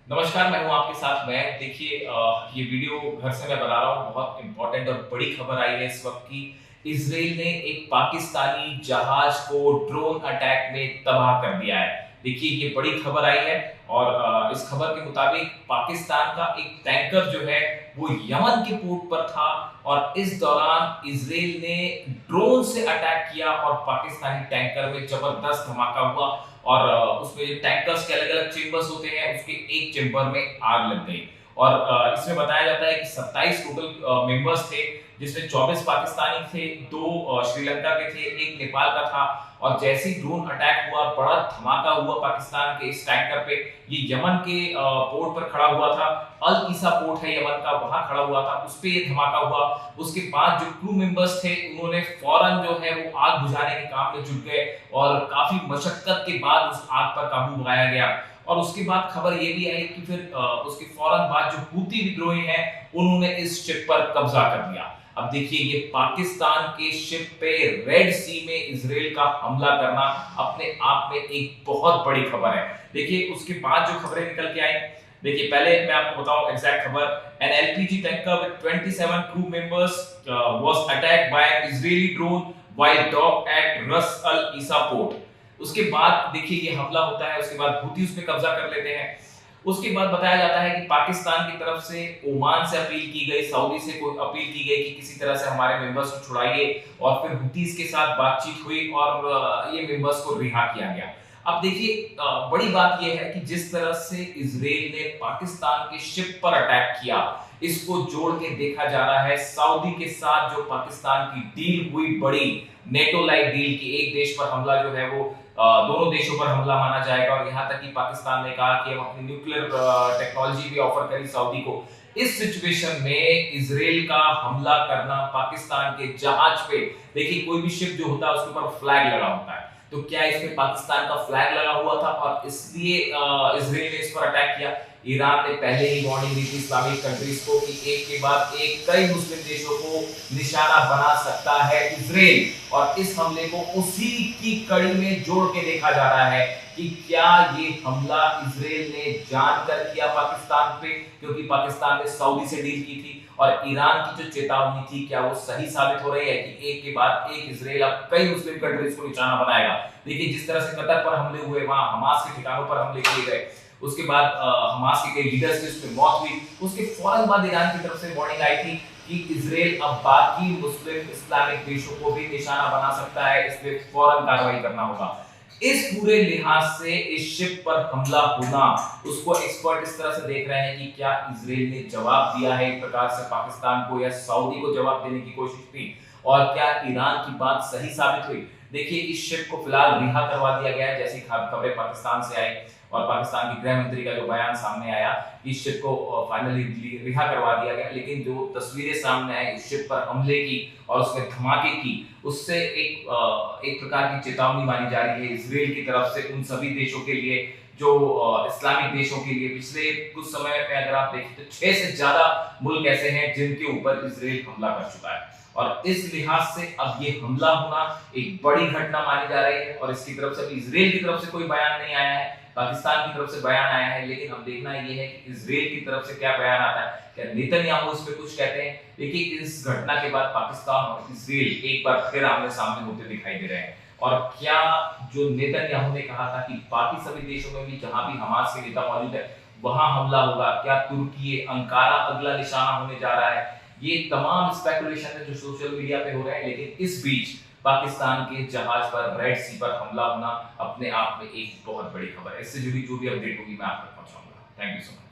नमस्कार, मैं हूं आपके साथ। मैं देखिए ये वीडियो घर से मैं बना रहा हूं। बहुत इंपॉर्टेंट और बड़ी खबर आई है इस वक्त की। इजराइल ने एक पाकिस्तानी जहाज को ड्रोन अटैक में तबाह कर दिया है। देखिए ये बड़ी खबर आई है और इस खबर के मुताबिक पाकिस्तान का एक टैंकर जो है वो यमन के पोर्ट पर था और इस दौरान इजराइल ने ड्रोन से अटैक किया और पाकिस्तानी टैंकर में जबरदस्त धमाका हुआ और उसमें टैंकर्स के अलग-अलग चेंबर्स होते हैं, उसके एक चेंबर में आग लग गई। और इसमें बताया जाता है कि 27 टोटल मेंबर्स थे, जिसमें 24 पाकिस्तानी थे, 2 श्रीलंका के थे, 1 नेपाल का था। और जैसे ही ड्रोन अटैक हुआ, बड़ा धमाका हुआ पाकिस्तान के इस टैंकर पे। ये यमन के पोर्ट पर खड़ा हुआ था। अल ईसा पोर्ट है यमन का, वहां खड़ा हुआ था, उस पे ये धमाका हुआ। उसके बाद जो क्रू मेंबर्स थे, उन्होंने फौरन जो है वो आग बुझाने के काम में जुट गए और काफी मशक्कत के बाद उस आग पर काबू पाया गया। और उसके बाद खबर ये भी आई कि फिर उसके फौरन बाद जो हूती विद्रोही हैं, उन्होंने इस शिप पर कब्जा कर लिया। अब देखिए ये पाकिस्तान के शिप पे रेड सी में इजराइल का हमला करना अपने आप में एक बहुत बड़ी खबर है। देखिए उसके बाद जो खबरें निकल के आई, देखिए पहले मैं आपको बताऊं एग्जैक्ट खबर। An LPG tanker with 27 crew members was attacked by an Israeli drone while dock at Ras Al Isa port. उसके बाद देखिए ये हमला होता है, उसके बाद हूती उस पे कब्जा कर लेते हैं। उसके बाद बताया जाता है कि पाकिस्तान की तरफ से ओमान से अपील की गई, सऊदी से कोई अपील की गई कि किसी तरह से हमारे मेंबर्स को छुड़ाइए। और फिर हुतीज के साथ बातचीत हुई और ये मेंबर्स को रिहा किया गया। अब देखिए बड़ी बात यह है कि जिस तरह से इजराइल ने पाकिस्तान के शिप पर अटैक किया, इसको जोड़ के देखा जा रहा है सऊदी के साथ जो पाकिस्तान की डील हुई, बड़ी नेटो लाइक डील की एक देश पर हमला जो है वो दोनों देशों पर हमला माना जाएगा। और यहां तक कि पाकिस्तान ने कहा कि हम अपनी न्यूक्लियर टेक्नोलॉजी भी ऑफर करी सऊदी को। इस सिचुएशन में इजराइल का हमला करना पाकिस्तान के जहाज पे, देखिए कोई भी शिप जो होता है उसके ऊपर फ्लैग लगा होता है, तो क्या इसमें पाकिस्तान का फ्लैग लगा हुआ था और इसलिए इजराइल ने इस पर अटैक किया। ईरान ने पहले ही वार्निंग दी थी इस्लामिक कंट्रीज को कि एक के बाद एक कई मुस्लिम देशों को निशाना बना सकता है इजराइल। और इस हमले को उसी की कड़ी में जोड़ के देखा जा रहा है कि क्या ये हमला इजराइल ने जानकर किया पाकिस्तान पे, क्योंकि पाकिस्तान ने सऊदी से डील की थी। और ईरान की जो चेतावनी थी, क्या वो सही साबित हो रही है कि एक के बाद एक इजराइल अब कई मुस्लिम कंट्रीज को निशाना बनाएगा। देखिए जिस तरह से कतर पर हमले हुए, वहां हमास के ठिकानों पर हमले किए गए, उसके बाद हमास के कई लीडर्स की उसमें मौत हुई। उसके फौरन बाद ईरान की तरफ से वार्निंग आई थी कि इजराइल अब बाकी मुस्लिम इस्लामिक देशों को भी निशाना बना सकता है, इस पे फौरन कार्रवाई करना होगा। इस पूरे लिहाज से इस शिप पर हमला होना, उसको एक्सपर्ट इस तरह से देख रहे हैं कि क्या इजराइल ने जवाब दिया है एक प्रकार से पाकिस्तान को, या सऊदी को जवाब देने की कोशिश की, और क्या ईरान की बात सही साबित हुई। देखिए इस शिप को फिलहाल रिहा करवा दिया गया है, जैसी खबरें पाकिस्तान से आई और पाकिस्तान की गृह मंत्री का जो बयान सामने आया, इस शिप को फाइनली रिहा करवा दिया गया। लेकिन जो तस्वीरें सामने आई इस शिप पर हमले की और उसमें धमाके की, उससे एक प्रकार की चेतावनी मानी जा रही है इजराइल की तरफ से उन सभी देशों के लिए जो इस्लामिक देशों के लिए। पिछले कुछ समय में अगर आप देखें तो 6 से ज्यादा मुल्क ऐसे हैं जिनके ऊपर इजराइल हमला कर चुका है। और इस लिहाज से अब ये हमला होना एक बड़ी घटना मानी जा रही है। और इसकी तरफ से इजराइल की तरफ से कोई बयान नहीं आया है, पाकिस्तान की तरफ से बयान आया है। लेकिन अब देखना ये है कि इजराइल की तरफ से क्या बयान आता है, क्या नेतन्याहू इस पे कुछ कहते हैं। देखिए इस घटना के बाद पाकिस्तान और इजराइल एक बार फिर आमने सामने होते दिखाई दे रहे हैं। और क्या जो नेतन्याहू ने कहा था कि बाकी सभी देशों में भी जहां भी हमास के नेता मौजूद है वहां हमला होगा, क्या तुर्की अंकारा अगला निशाना होने जा रहा है। ये तमाम स्पेकुलेशन है जो सोशल मीडिया पे हो रहे हैं। लेकिन इस बीच पाकिस्तान के जहाज पर रेड सी पर हमला होना अपने आप में एक बहुत बड़ी खबर है। इससे जुड़ी जो भी अपडेट होगी मैं आप तक पहुंचाऊंगा। Thank you so much.